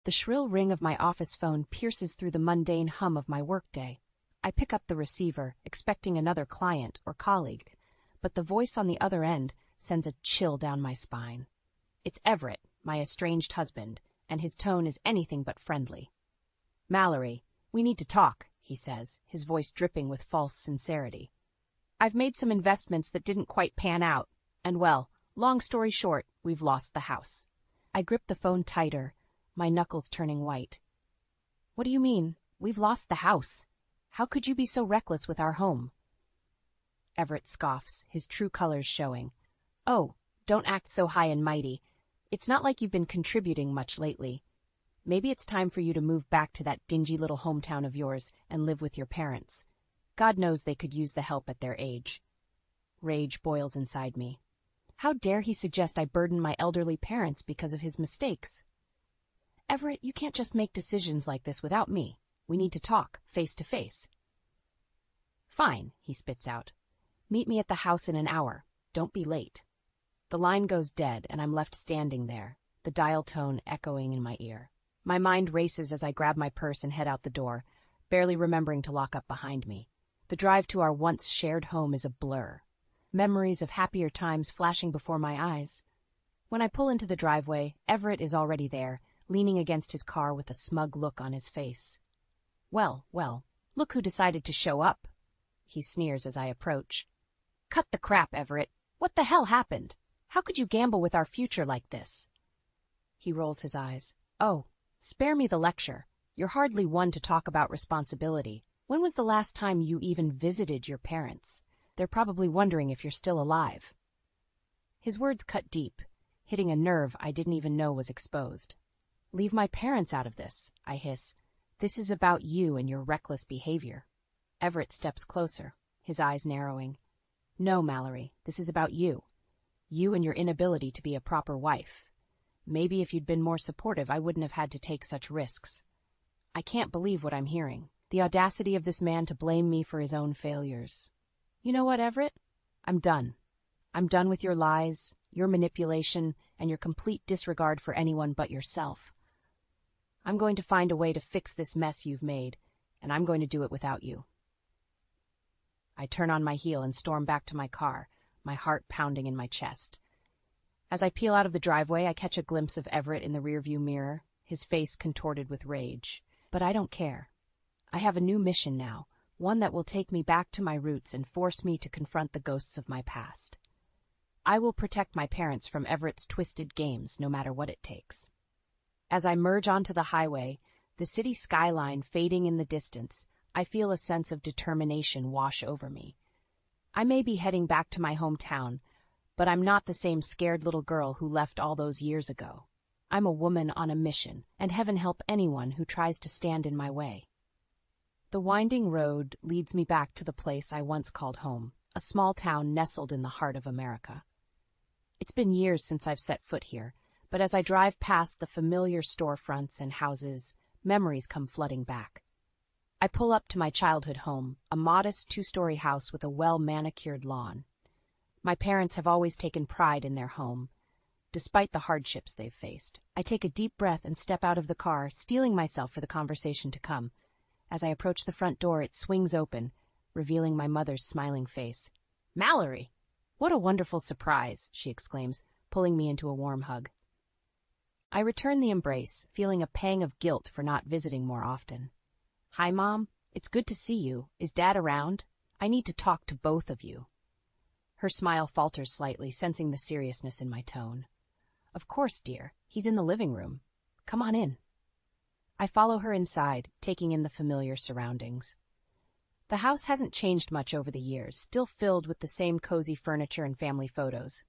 The shrill ring of my office phone pierces through the mundane hum of my workday. I pick up the receiver, expecting another client or colleague, but the voice on the other end sends a chill down my spine. It's Everett, my estranged husband, and his tone is anything but friendly. "Mallory, we need to talk," he says, his voice dripping with false sincerity. "I've made some investments that didn't quite pan out, and well, long story short, we've lost the house." I grip the phone tighter, my knuckles turning white. "What do you mean, we've lost the house? How could you be so reckless with our home?" Everett scoffs, his true colors showing. "Oh, don't act so high and mighty. It's not like you've been contributing much lately. Maybe it's time for you to move back to that dingy little hometown of yours and live with your parents. God knows they could use the help at their age." Rage boils inside me. How dare he suggest I burden my elderly parents because of his mistakes? "Everett, you can't just make decisions like this without me. We need to talk, face to face." "Fine," he spits out. "Meet me at the house in an hour. Don't be late." The line goes dead, and I'm left standing there, the dial tone echoing in my ear. My mind races as I grab my purse and head out the door, barely remembering to lock up behind me. The drive to our once shared home is a blur, memories of happier times flashing before my eyes. When I pull into the driveway, Everett is already there, leaning against his car with a smug look on his face. Well, look who decided to show up," he sneers as I approach. "Cut the crap, Everett. What the hell happened? How could you gamble with our future like this?" He rolls his eyes. "Oh, spare me the lecture. You're hardly one to talk about responsibility. When was the last time you even visited your parents? They're probably wondering if you're still alive." His words cut deep, hitting a nerve I didn't even know was exposed. "Leave my parents out of this," I hiss. "This is about you and your reckless behavior." Everett steps closer, his eyes narrowing. "No, Mallory, this is about you. You and your inability to be a proper wife. Maybe if you'd been more supportive, I wouldn't have had to take such risks." I can't believe what I'm hearing. The audacity of this man to blame me for his own failures. "You know what, Everett? I'm done. I'm done with your lies, your manipulation, and your complete disregard for anyone but yourself. I'm going to find a way to fix this mess you've made, and I'm going to do it without you." I turn on my heel and storm back to my car, my heart pounding in my chest. As I peel out of the driveway, I catch a glimpse of Everett in the rearview mirror, his face contorted with rage. But I don't care. I have a new mission now, one that will take me back to my roots and force me to confront the ghosts of my past. I will protect my parents from Everett's twisted games, no matter what it takes. As I merge onto the highway, the city skyline fading in the distance, I feel a sense of determination wash over me. I may be heading back to my hometown, but I'm not the same scared little girl who left all those years ago. I'm a woman on a mission, and heaven help anyone who tries to stand in my way. The winding road leads me back to the place I once called home, a small town nestled in the heart of America. It's been years since I've set foot here, but as I drive past the familiar storefronts and houses, memories come flooding back. I pull up to my childhood home, a modest two-story house with a well-manicured lawn. My parents have always taken pride in their home, despite the hardships they've faced. I take a deep breath and step out of the car, steeling myself for the conversation to come. As I approach the front door, it swings open, revealing my mother's smiling face. "Mallory! What a wonderful surprise," she exclaims, pulling me into a warm hug. I return the embrace, feeling a pang of guilt for not visiting more often. "Hi, Mom. It's good to see you. Is Dad around? I need to talk to both of you." Her smile falters slightly, sensing the seriousness in my tone. "Of course, dear. He's in the living room. Come on in." I follow her inside, taking in the familiar surroundings. The house hasn't changed much over the years, still filled with the same cozy furniture and family photos.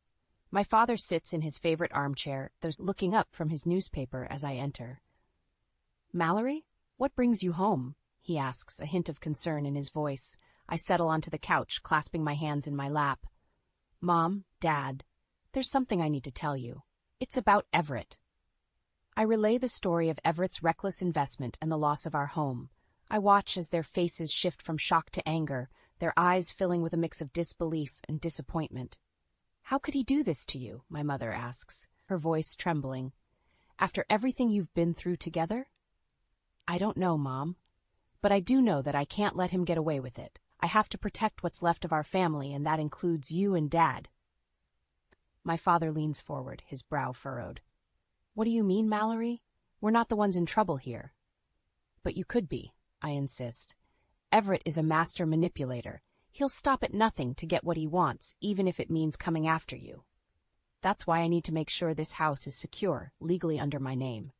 My father sits in his favorite armchair, looking up from his newspaper as I enter. "Mallory, what brings you home?" he asks, a hint of concern in his voice. I settle onto the couch, clasping my hands in my lap. "Mom, Dad, there's something I need to tell you. It's about Everett." I relay the story of Everett's reckless investment and the loss of our home. I watch as their faces shift from shock to anger, their eyes filling with a mix of disbelief and disappointment. "How could he do this to you?" my mother asks, her voice trembling. After everything you've been through together? I don't know, Mom. But I do know that I can't let him get away with it. I have to protect what's left of our family, and that includes you and Dad. My father leans forward, his brow furrowed. What do you mean, Mallory? We're not the ones in trouble here. But you could be, I insist. Everett is a master manipulator. He'll stop at nothing to get what he wants, even if it means coming after you. That's why I need to make sure this house is secure, legally under my name.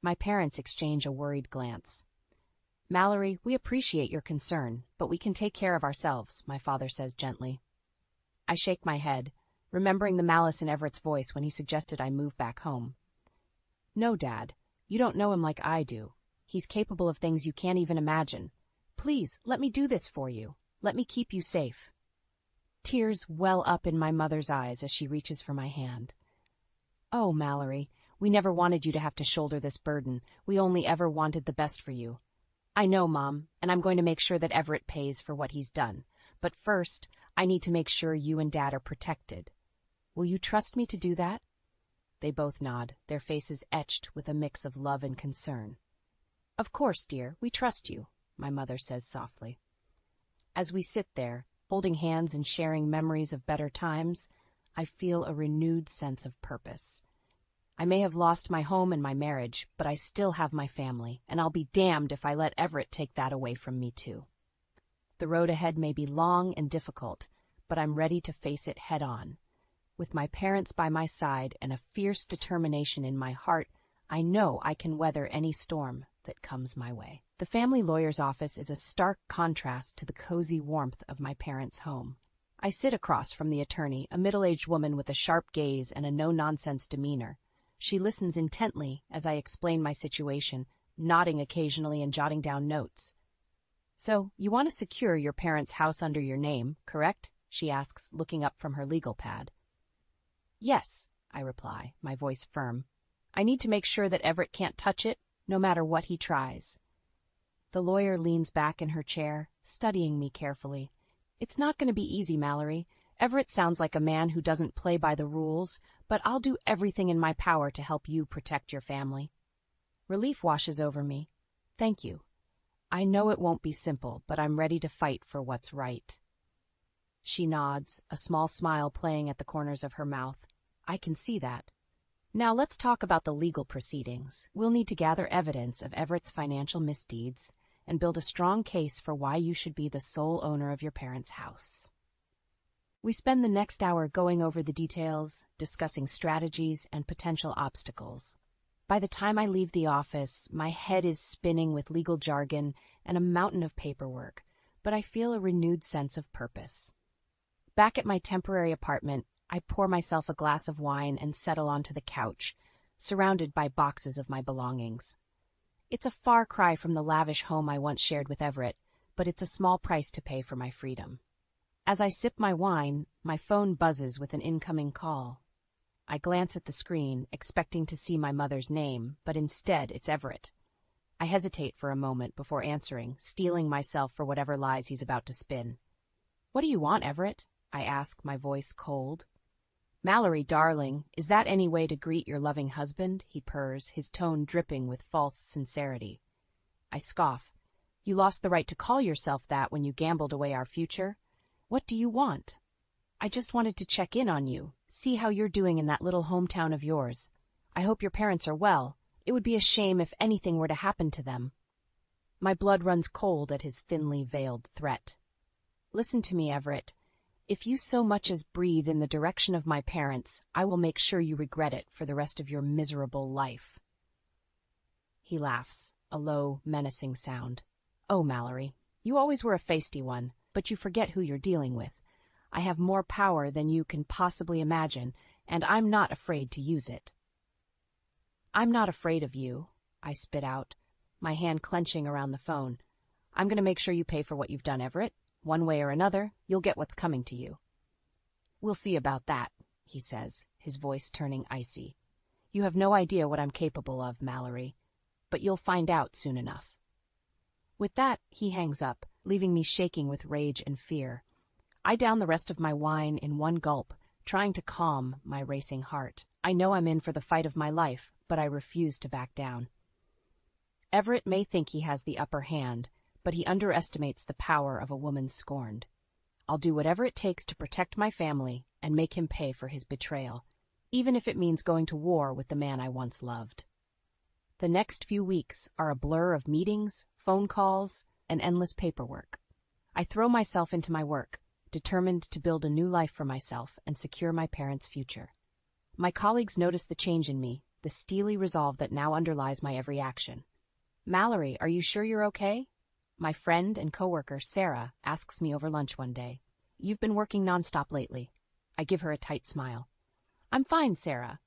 My parents exchange a worried glance. Mallory, we appreciate your concern, but we can take care of ourselves, my father says gently. I shake my head, remembering the malice in Everett's voice when he suggested I move back home. No, Dad, you don't know him like I do. He's capable of things you can't even imagine. Please, let me do this for you. Let me keep you safe. Tears well up in my mother's eyes as she reaches for my hand. Oh, Mallory, we never wanted you to have to shoulder this burden. We only ever wanted the best for you. I know, Mom, and I'm going to make sure that Everett pays for what he's done. But first, I need to make sure you and Dad are protected. Will you trust me to do that? They both nod, their faces etched with a mix of love and concern. Of course, dear, we trust you, my mother says softly. As we sit there, holding hands and sharing memories of better times, I feel a renewed sense of purpose. I may have lost my home and my marriage, but I still have my family, and I'll be damned if I let Everett take that away from me too. The road ahead may be long and difficult, but I'm ready to face it head on. With my parents by my side and a fierce determination in my heart, I know I can weather any storm that comes my way. The family lawyer's office is a stark contrast to the cozy warmth of my parents' home. I sit across from the attorney, a middle-aged woman with a sharp gaze and a no-nonsense demeanor. She listens intently as I explain my situation, nodding occasionally and jotting down notes. So, you want to secure your parents' house under your name, correct? She asks, looking up from her legal pad. Yes, I reply, my voice firm. I need to make sure that Everett can't touch it, no matter what he tries. The lawyer leans back in her chair, studying me carefully. It's not going to be easy, Mallory. Everett sounds like a man who doesn't play by the rules, but I'll do everything in my power to help you protect your family. Relief washes over me. Thank you. I know it won't be simple, but I'm ready to fight for what's right. She nods, a small smile playing at the corners of her mouth. I can see that. Now let's talk about the legal proceedings. We'll need to gather evidence of Everett's financial misdeeds and build a strong case for why you should be the sole owner of your parents' house. We spend the next hour going over the details, discussing strategies and potential obstacles. By the time I leave the office, my head is spinning with legal jargon and a mountain of paperwork, but I feel a renewed sense of purpose. Back at my temporary apartment, I pour myself a glass of wine and settle onto the couch, surrounded by boxes of my belongings. It's a far cry from the lavish home I once shared with Everett, but it's a small price to pay for my freedom. As I sip my wine, my phone buzzes with an incoming call. I glance at the screen, expecting to see my mother's name, but instead it's Everett. I hesitate for a moment before answering, steeling myself for whatever lies he's about to spin. What do you want, Everett? I ask, my voice cold. Mallory, darling, is that any way to greet your loving husband? He purrs, his tone dripping with false sincerity. I scoff. You lost the right to call yourself that when you gambled away our future. What do you want? I just wanted to check in on you, see how you're doing in that little hometown of yours. I hope your parents are well. It would be a shame if anything were to happen to them. My blood runs cold at his thinly veiled threat. Listen to me, Everett. If you so much as breathe in the direction of my parents, I will make sure you regret it for the rest of your miserable life. He laughs, a low, menacing sound. Oh, Mallory, you always were a feisty one, but you forget who you're dealing with. I have more power than you can possibly imagine, and I'm not afraid to use it. I'm not afraid of you, I spit out, my hand clenching around the phone. I'm going to make sure you pay for what you've done, Everett. One way or another, you'll get what's coming to you. We'll see about that, he says, his voice turning icy. You have no idea what I'm capable of, Mallory, but you'll find out soon enough. With that, he hangs up, leaving me shaking with rage and fear. I down the rest of my wine in one gulp, trying to calm my racing heart. I know I'm in for the fight of my life, but I refuse to back down. Everett may think he has the upper hand, but he underestimates the power of a woman scorned. I'll do whatever it takes to protect my family and make him pay for his betrayal, even if it means going to war with the man I once loved. The next few weeks are a blur of meetings, phone calls, and endless paperwork. I throw myself into my work, determined to build a new life for myself and secure my parents' future. My colleagues notice the change in me, the steely resolve that now underlies my every action. "Mallory, are you sure you're okay?" My friend and coworker, Sarah, asks me over lunch one day. "You've been working nonstop lately." I give her a tight smile. "I'm fine, Sarah.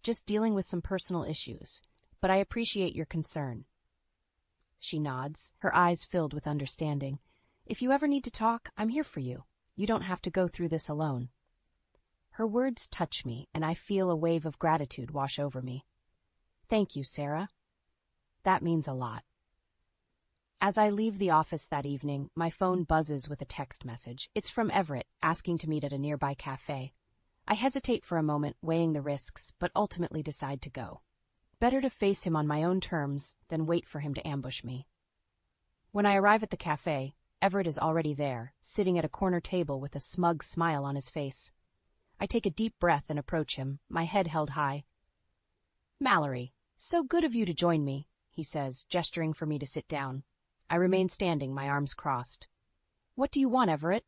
Just dealing with some personal issues. But I appreciate your concern." She nods, her eyes filled with understanding. "If you ever need to talk, I'm here for you. You don't have to go through this alone." Her words touch me, and I feel a wave of gratitude wash over me. "Thank you, Sarah." That means a lot. As I leave the office that evening, my phone buzzes with a text message. It's from Everett, asking to meet at a nearby cafe. I hesitate for a moment, weighing the risks, but ultimately decide to go. Better to face him on my own terms than wait for him to ambush me. When I arrive at the cafe, Everett is already there, sitting at a corner table with a smug smile on his face. I take a deep breath and approach him, my head held high. "Mallory, so good of you to join me," he says, gesturing for me to sit down. I remain standing, my arms crossed. "What do you want, Everett?"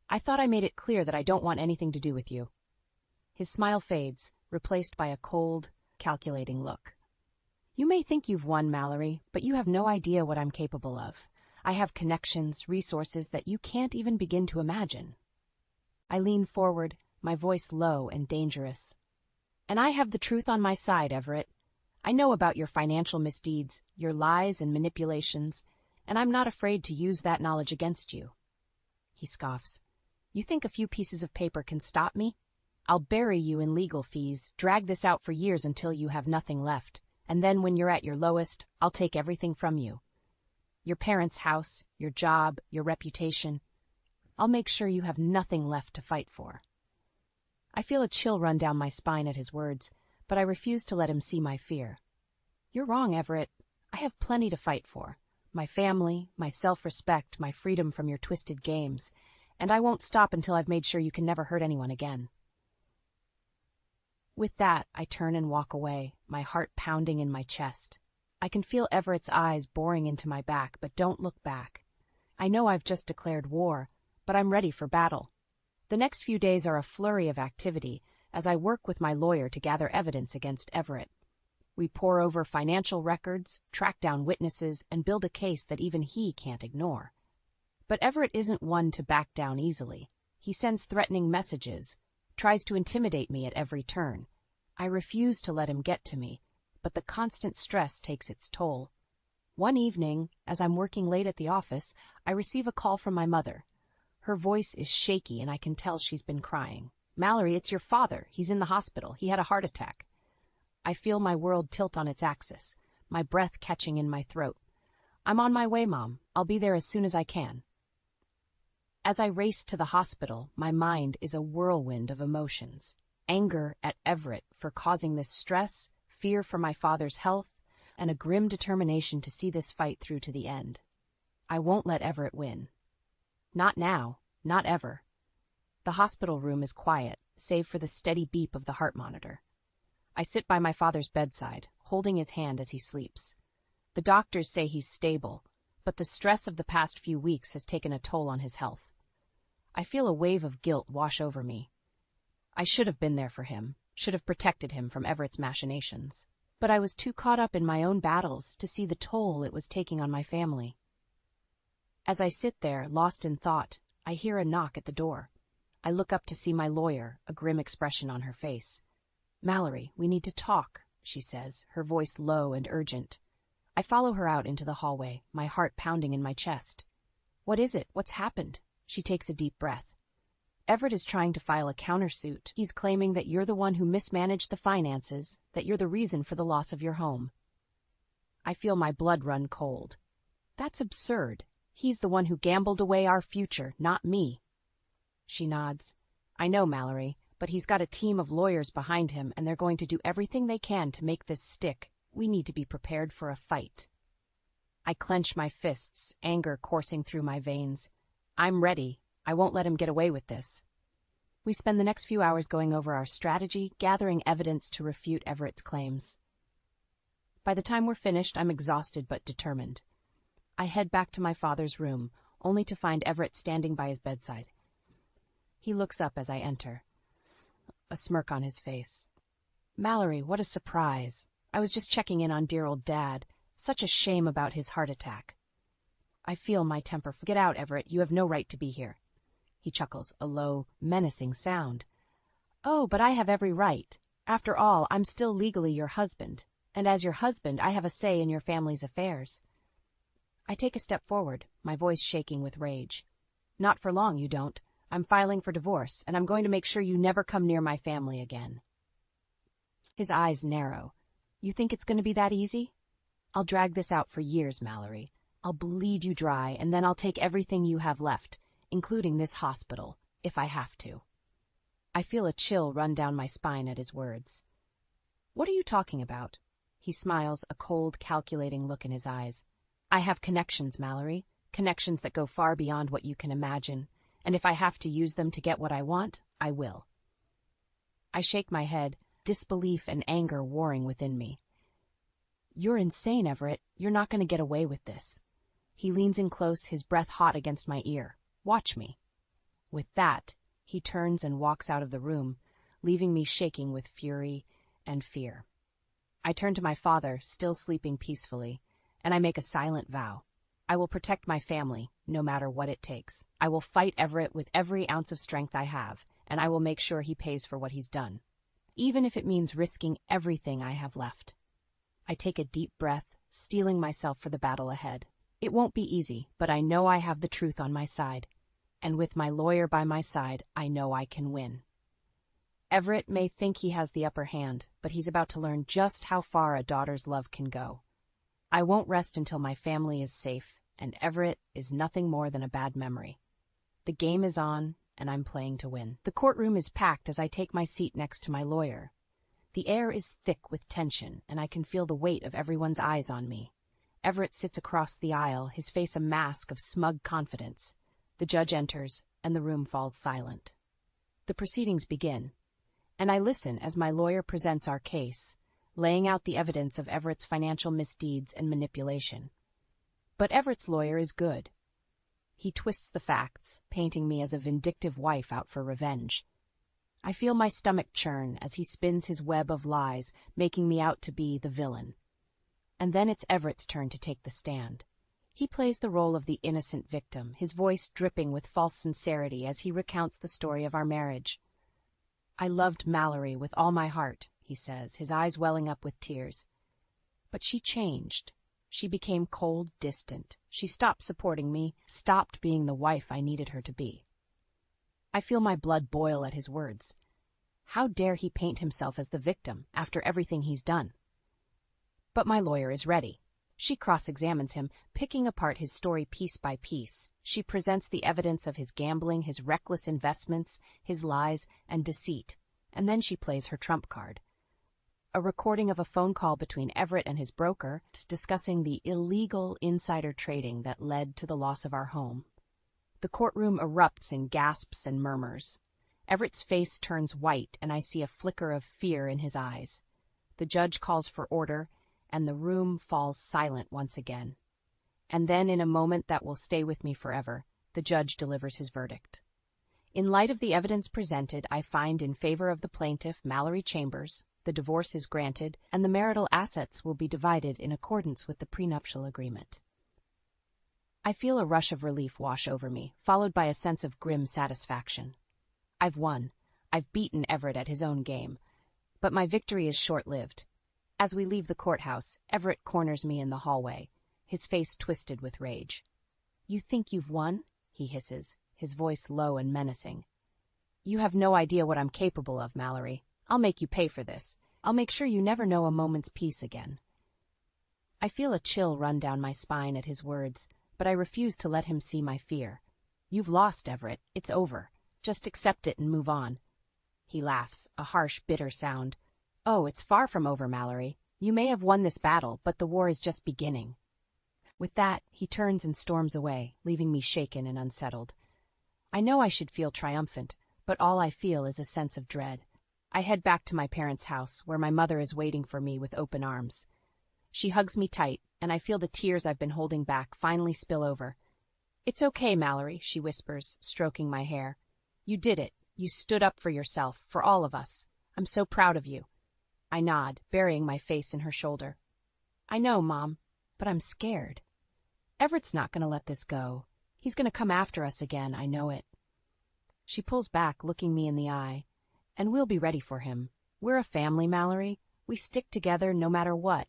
"I thought I made it clear that I don't want anything to do with you." His smile fades, replaced by a cold, calculating look. "You may think you've won, Mallory, but you have no idea what I'm capable of. I have connections, resources that you can't even begin to imagine." I lean forward, my voice low and dangerous. "And I have the truth on my side, Everett. I know about your financial misdeeds, your lies and manipulations, and I'm not afraid to use that knowledge against you." He scoffs. "You think a few pieces of paper can stop me? I'll bury you in legal fees, drag this out for years until you have nothing left, and then when you're at your lowest, I'll take everything from you. Your parents' house, your job, your reputation. I'll make sure you have nothing left to fight for." I feel a chill run down my spine at his words, but I refuse to let him see my fear. "You're wrong, Everett. I have plenty to fight for. My family, my self-respect, my freedom from your twisted games, and I won't stop until I've made sure you can never hurt anyone again." With that, I turn and walk away, my heart pounding in my chest. I can feel Everett's eyes boring into my back, but don't look back. I know I've just declared war, but I'm ready for battle. The next few days are a flurry of activity as I work with my lawyer to gather evidence against Everett. We pore over financial records, track down witnesses, and build a case that even he can't ignore. But Everett isn't one to back down easily. He sends threatening messages, tries to intimidate me at every turn. I refuse to let him get to me, but the constant stress takes its toll. One evening, as I'm working late at the office, I receive a call from my mother. Her voice is shaky and I can tell she's been crying. "Mallory, it's your father. He's in the hospital. He had a heart attack." I feel my world tilt on its axis, my breath catching in my throat. "I'm on my way, Mom. I'll be there as soon as I can." As I race to the hospital, my mind is a whirlwind of emotions. Anger at Everett for causing this stress, fear for my father's health, and a grim determination to see this fight through to the end. I won't let Everett win. Not now, not ever. The hospital room is quiet, save for the steady beep of the heart monitor. I sit by my father's bedside, holding his hand as he sleeps. The doctors say he's stable, but the stress of the past few weeks has taken a toll on his health. I feel a wave of guilt wash over me. I should have been there for him, should have protected him from Everett's machinations. But I was too caught up in my own battles to see the toll it was taking on my family. As I sit there, lost in thought, I hear a knock at the door. I look up to see my lawyer, a grim expression on her face. "Mallory, we need to talk," she says, her voice low and urgent. I follow her out into the hallway, my heart pounding in my chest. "What is it? What's happened?" She takes a deep breath. "Everett is trying to file a countersuit. He's claiming that you're the one who mismanaged the finances, that you're the reason for the loss of your home." I feel my blood run cold. That's absurd. He's the one who gambled away our future, not me. She nods. "I know, Mallory, but he's got a team of lawyers behind him, and they're going to do everything they can to make this stick. We need to be prepared for a fight. I clench my fists, anger coursing through my veins. I'm ready. I won't let him get away with this. We spend the next few hours going over our strategy, gathering evidence to refute Everett's claims. By the time we're finished, I'm exhausted but determined. I head back to my father's room, only to find Everett standing by his bedside. He looks up as I enter, a smirk on his face. "Mallory, what a surprise. I was just checking in on dear old Dad. Such a shame about his heart attack." I feel my temper. "Get out, Everett. You have no right to be here." He chuckles, a low, menacing sound. "Oh, but I have every right. After all, I'm still legally your husband, and as your husband, I have a say in your family's affairs." I take a step forward, my voice shaking with rage. "Not for long, you don't. I'm filing for divorce, and I'm going to make sure you never come near my family again." His eyes narrow. "You think it's going to be that easy? I'll drag this out for years, Mallory. I'll bleed you dry, and then I'll take everything you have left, including this hospital, if I have to." I feel a chill run down my spine at his words. "What are you talking about?" He smiles, a cold, calculating look in his eyes. "I have connections, Mallory, connections that go far beyond what you can imagine, and if I have to use them to get what I want, I will." I shake my head, disbelief and anger warring within me. "You're insane, Everett. You're not going to get away with this." He leans in close, his breath hot against my ear. "Watch me." With that, he turns and walks out of the room, leaving me shaking with fury and fear. I turn to my father, still sleeping peacefully, and I make a silent vow. I will protect my family, no matter what it takes. I will fight Everett with every ounce of strength I have, and I will make sure he pays for what he's done, even if it means risking everything I have left. I take a deep breath, steeling myself for the battle ahead. It won't be easy, but I know I have the truth on my side, and with my lawyer by my side, I know I can win. Everett may think he has the upper hand, but he's about to learn just how far a daughter's love can go. I won't rest until my family is safe, and Everett is nothing more than a bad memory. The game is on, and I'm playing to win. The courtroom is packed as I take my seat next to my lawyer. The air is thick with tension, and I can feel the weight of everyone's eyes on me. Everett sits across the aisle, his face a mask of smug confidence. The judge enters, and the room falls silent. The proceedings begin, and I listen as my lawyer presents our case, laying out the evidence of Everett's financial misdeeds and manipulation. But Everett's lawyer is good. He twists the facts, painting me as a vindictive wife out for revenge. I feel my stomach churn as he spins his web of lies, making me out to be the villain. And then it's Everett's turn to take the stand. He plays the role of the innocent victim, his voice dripping with false sincerity as he recounts the story of our marriage. "I loved Mallory with all my heart," he says, his eyes welling up with tears. "But she changed. She became cold, distant. She stopped supporting me, stopped being the wife I needed her to be." I feel my blood boil at his words. How dare he paint himself as the victim after everything he's done? But my lawyer is ready. She cross-examines him, picking apart his story piece by piece. She presents the evidence of his gambling, his reckless investments, his lies, and deceit, and then she plays her trump card. A recording of a phone call between Everett and his broker discussing the illegal insider trading that led to the loss of our home. The courtroom erupts in gasps and murmurs. Everett's face turns white, and I see a flicker of fear in his eyes. The judge calls for order, and the room falls silent once again. And then, in a moment that will stay with me forever, the judge delivers his verdict. In light of the evidence presented, I find in favor of the plaintiff, Mallory Chambers, the divorce is granted, and the marital assets will be divided in accordance with the prenuptial agreement. I feel a rush of relief wash over me, followed by a sense of grim satisfaction. I've won. I've beaten Everett at his own game. But my victory is short-lived. As we leave the courthouse, Everett corners me in the hallway, his face twisted with rage. "You think you've won?" he hisses, his voice low and menacing. "You have no idea what I'm capable of, Mallory. I'll make you pay for this. I'll make sure you never know a moment's peace again." I feel a chill run down my spine at his words, but I refuse to let him see my fear. "You've lost, Everett. It's over. Just accept it and move on." He laughs, a harsh, bitter sound. Oh, it's far from over, Mallory. You may have won this battle, but the war is just beginning. With that, he turns and storms away, leaving me shaken and unsettled. I know I should feel triumphant, but all I feel is a sense of dread. I head back to my parents' house, where my mother is waiting for me with open arms. She hugs me tight, and I feel the tears I've been holding back finally spill over. "It's okay, Mallory," she whispers, stroking my hair. "You did it. You stood up for yourself, for all of us. I'm so proud of you." I nod, burying my face in her shoulder. "I know, Mom, but I'm scared. Everett's not going to let this go. He's going to come after us again, I know it." She pulls back, looking me in the eye. "And we'll be ready for him. We're a family, Mallory. We stick together no matter what."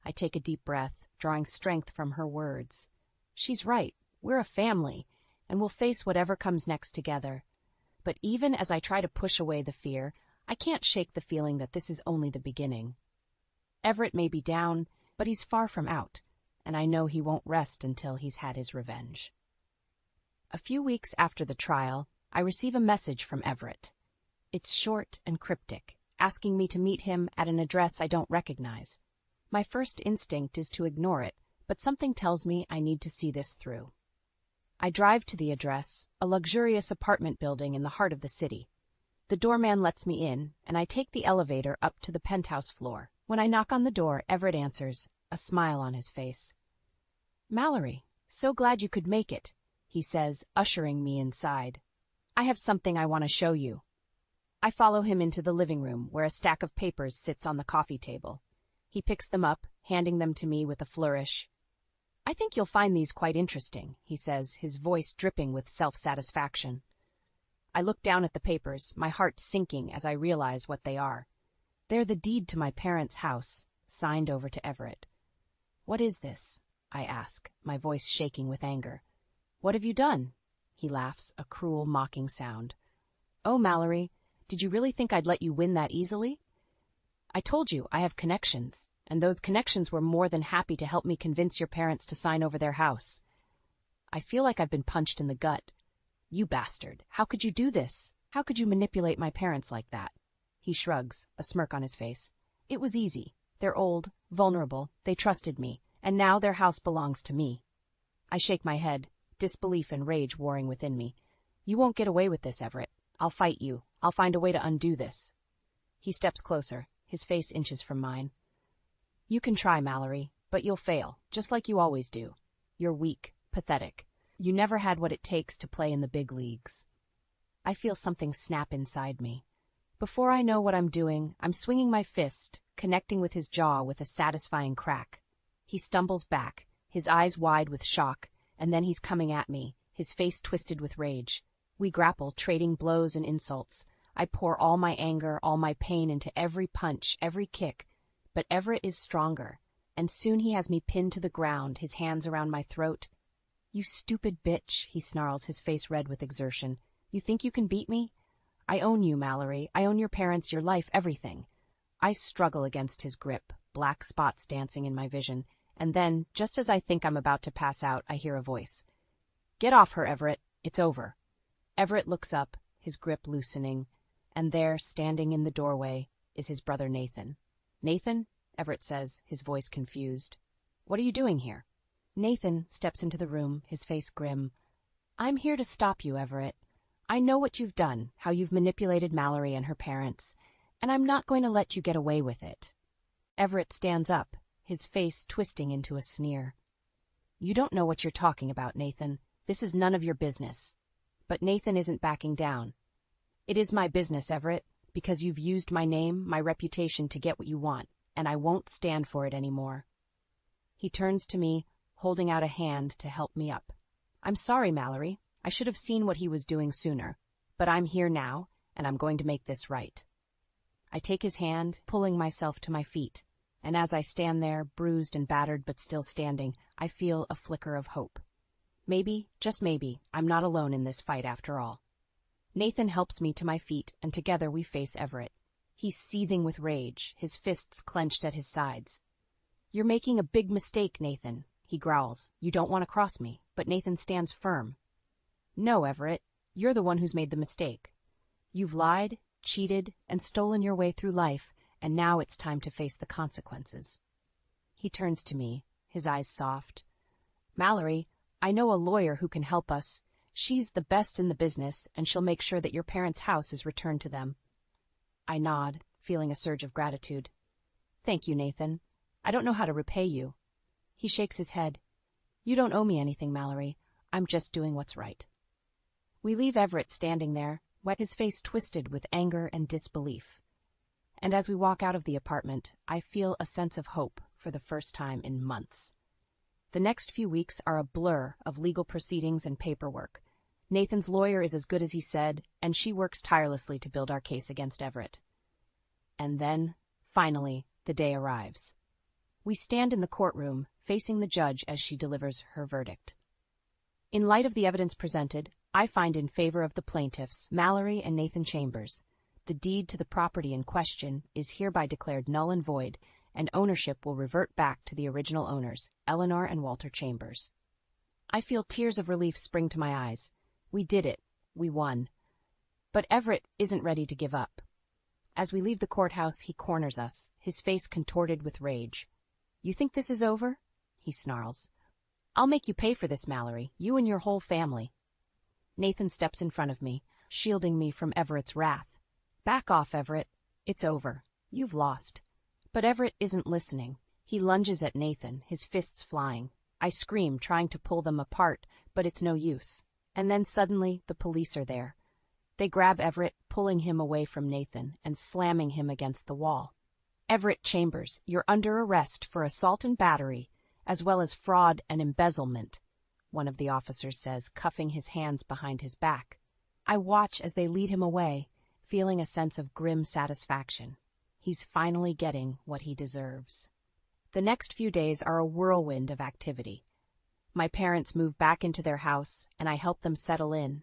I take a deep breath, drawing strength from her words. She's right. We're a family, and we'll face whatever comes next together. But even as I try to push away the fear, I can't shake the feeling that this is only the beginning. Everett may be down, but he's far from out, and I know he won't rest until he's had his revenge. A few weeks after the trial, I receive a message from Everett. It's short and cryptic, asking me to meet him at an address I don't recognize. My first instinct is to ignore it, but something tells me I need to see this through. I drive to the address, a luxurious apartment building in the heart of the city. The doorman lets me in, and I take the elevator up to the penthouse floor. When I knock on the door, Everett answers, a smile on his face. "Mallory, so glad you could make it," he says, ushering me inside. "I have something I want to show you." I follow him into the living room, where a stack of papers sits on the coffee table. He picks them up, handing them to me with a flourish. "I think you'll find these quite interesting," he says, his voice dripping with self-satisfaction. I look down at the papers, my heart sinking as I realize what they are. They're the deed to my parents' house, signed over to Everett. "What is this?" I ask, my voice shaking with anger. "What have you done?" He laughs, a cruel, mocking sound. "Oh, Mallory, did you really think I'd let you win that easily? I told you I have connections, and those connections were more than happy to help me convince your parents to sign over their house." I feel like I've been punched in the gut. "You bastard, how could you do this? How could you manipulate my parents like that?" He shrugs, a smirk on his face. "It was easy. They're old, vulnerable, they trusted me, and now their house belongs to me." I shake my head, disbelief and rage warring within me. "You won't get away with this, Everett. I'll fight you. I'll find a way to undo this." He steps closer, his face inches from mine. "You can try, Mallory, but you'll fail, just like you always do. You're weak, pathetic. You never had what it takes to play in the big leagues." I feel something snap inside me. Before I know what I'm doing, I'm swinging my fist, connecting with his jaw with a satisfying crack. He stumbles back, his eyes wide with shock, and then he's coming at me, his face twisted with rage. We grapple, trading blows and insults. I pour all my anger, all my pain into every punch, every kick. But Everett is stronger, and soon he has me pinned to the ground, his hands around my throat. "You stupid bitch," he snarls, his face red with exertion. "You think you can beat me? I own you, Mallory. I own your parents, your life, everything." I struggle against his grip, black spots dancing in my vision, and then, just as I think I'm about to pass out, I hear a voice. "Get off her, Everett. It's over." Everett looks up, his grip loosening, and there, standing in the doorway, is his brother Nathan. "Nathan?" Everett says, his voice confused. "What are you doing here?" Nathan steps into the room, his face grim. "I'm here to stop you, Everett. I know what you've done, how you've manipulated Mallory and her parents, and I'm not going to let you get away with it." Everett stands up, his face twisting into a sneer. "You don't know what you're talking about, Nathan. This is none of your business." But Nathan isn't backing down. "It is my business, Everett, because you've used my name, my reputation to get what you want, and I won't stand for it anymore." He turns to me, holding out a hand to help me up. "I'm sorry, Mallory. I should have seen what he was doing sooner. But I'm here now, and I'm going to make this right." I take his hand, pulling myself to my feet, and as I stand there, bruised and battered but still standing, I feel a flicker of hope. Maybe, just maybe, I'm not alone in this fight after all. Nathan helps me to my feet, and together we face Everett. He's seething with rage, his fists clenched at his sides. "You're making a big mistake, Nathan," he growls. "You don't want to cross me," but Nathan stands firm. "No, Everett, you're the one who's made the mistake. You've lied, cheated, and stolen your way through life, and now it's time to face the consequences. He turns to me, his eyes soft. Mallory, I know a lawyer who can help us. She's the best in the business, and she'll make sure that your parents' house is returned to them. I nod, feeling a surge of gratitude. Thank you, Nathan. I don't know how to repay you. He shakes his head. You don't owe me anything, Mallory. I'm just doing what's right. We leave Everett standing there, his face twisted with anger and disbelief. And as we walk out of the apartment, I feel a sense of hope for the first time in months. The next few weeks are a blur of legal proceedings and paperwork. Nathan's lawyer is as good as he said, and she works tirelessly to build our case against Everett. And then, finally, the day arrives. We stand in the courtroom, facing the judge as she delivers her verdict. In light of the evidence presented, I find in favor of the plaintiffs, Mallory and Nathan Chambers. The deed to the property in question is hereby declared null and void, and ownership will revert back to the original owners, Eleanor and Walter Chambers. I feel tears of relief spring to my eyes. We did it. We won. But Everett isn't ready to give up. As we leave the courthouse, he corners us, his face contorted with rage. You think this is over? He snarls. I'll make you pay for this, Mallory, you and your whole family. Nathan steps in front of me, shielding me from Everett's wrath. Back off, Everett. It's over. You've lost. But Everett isn't listening. He lunges at Nathan, his fists flying. I scream, trying to pull them apart, but it's no use. And then suddenly, the police are there. They grab Everett, pulling him away from Nathan and slamming him against the wall. Everett Chambers, you're under arrest for assault and battery, as well as fraud and embezzlement, one of the officers says, cuffing his hands behind his back. I watch as they lead him away, feeling a sense of grim satisfaction. He's finally getting what he deserves. The next few days are a whirlwind of activity. My parents move back into their house, and I help them settle in.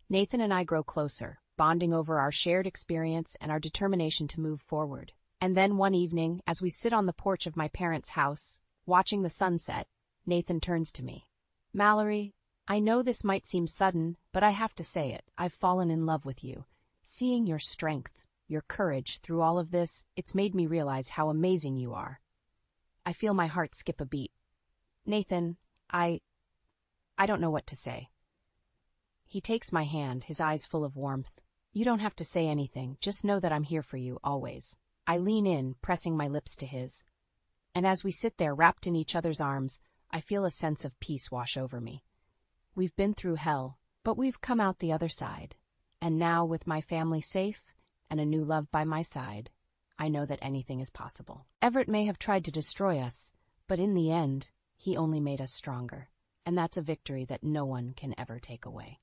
Nathan and I grow closer, bonding over our shared experience and our determination to move forward. And then one evening, as we sit on the porch of my parents' house, watching the sunset, Nathan turns to me. Mallory, I know this might seem sudden, but I have to say it. I've fallen in love with you. Seeing your strength, your courage through all of this, it's made me realize how amazing you are. I feel my heart skip a beat. Nathan, I don't know what to say. He takes my hand, his eyes full of warmth. You don't have to say anything, just know that I'm here for you, always. I lean in, pressing my lips to his. And as we sit there wrapped in each other's arms, I feel a sense of peace wash over me. We've been through hell, but we've come out the other side. And now, with my family safe and a new love by my side, I know that anything is possible. Everett may have tried to destroy us, but in the end, he only made us stronger. And that's a victory that no one can ever take away.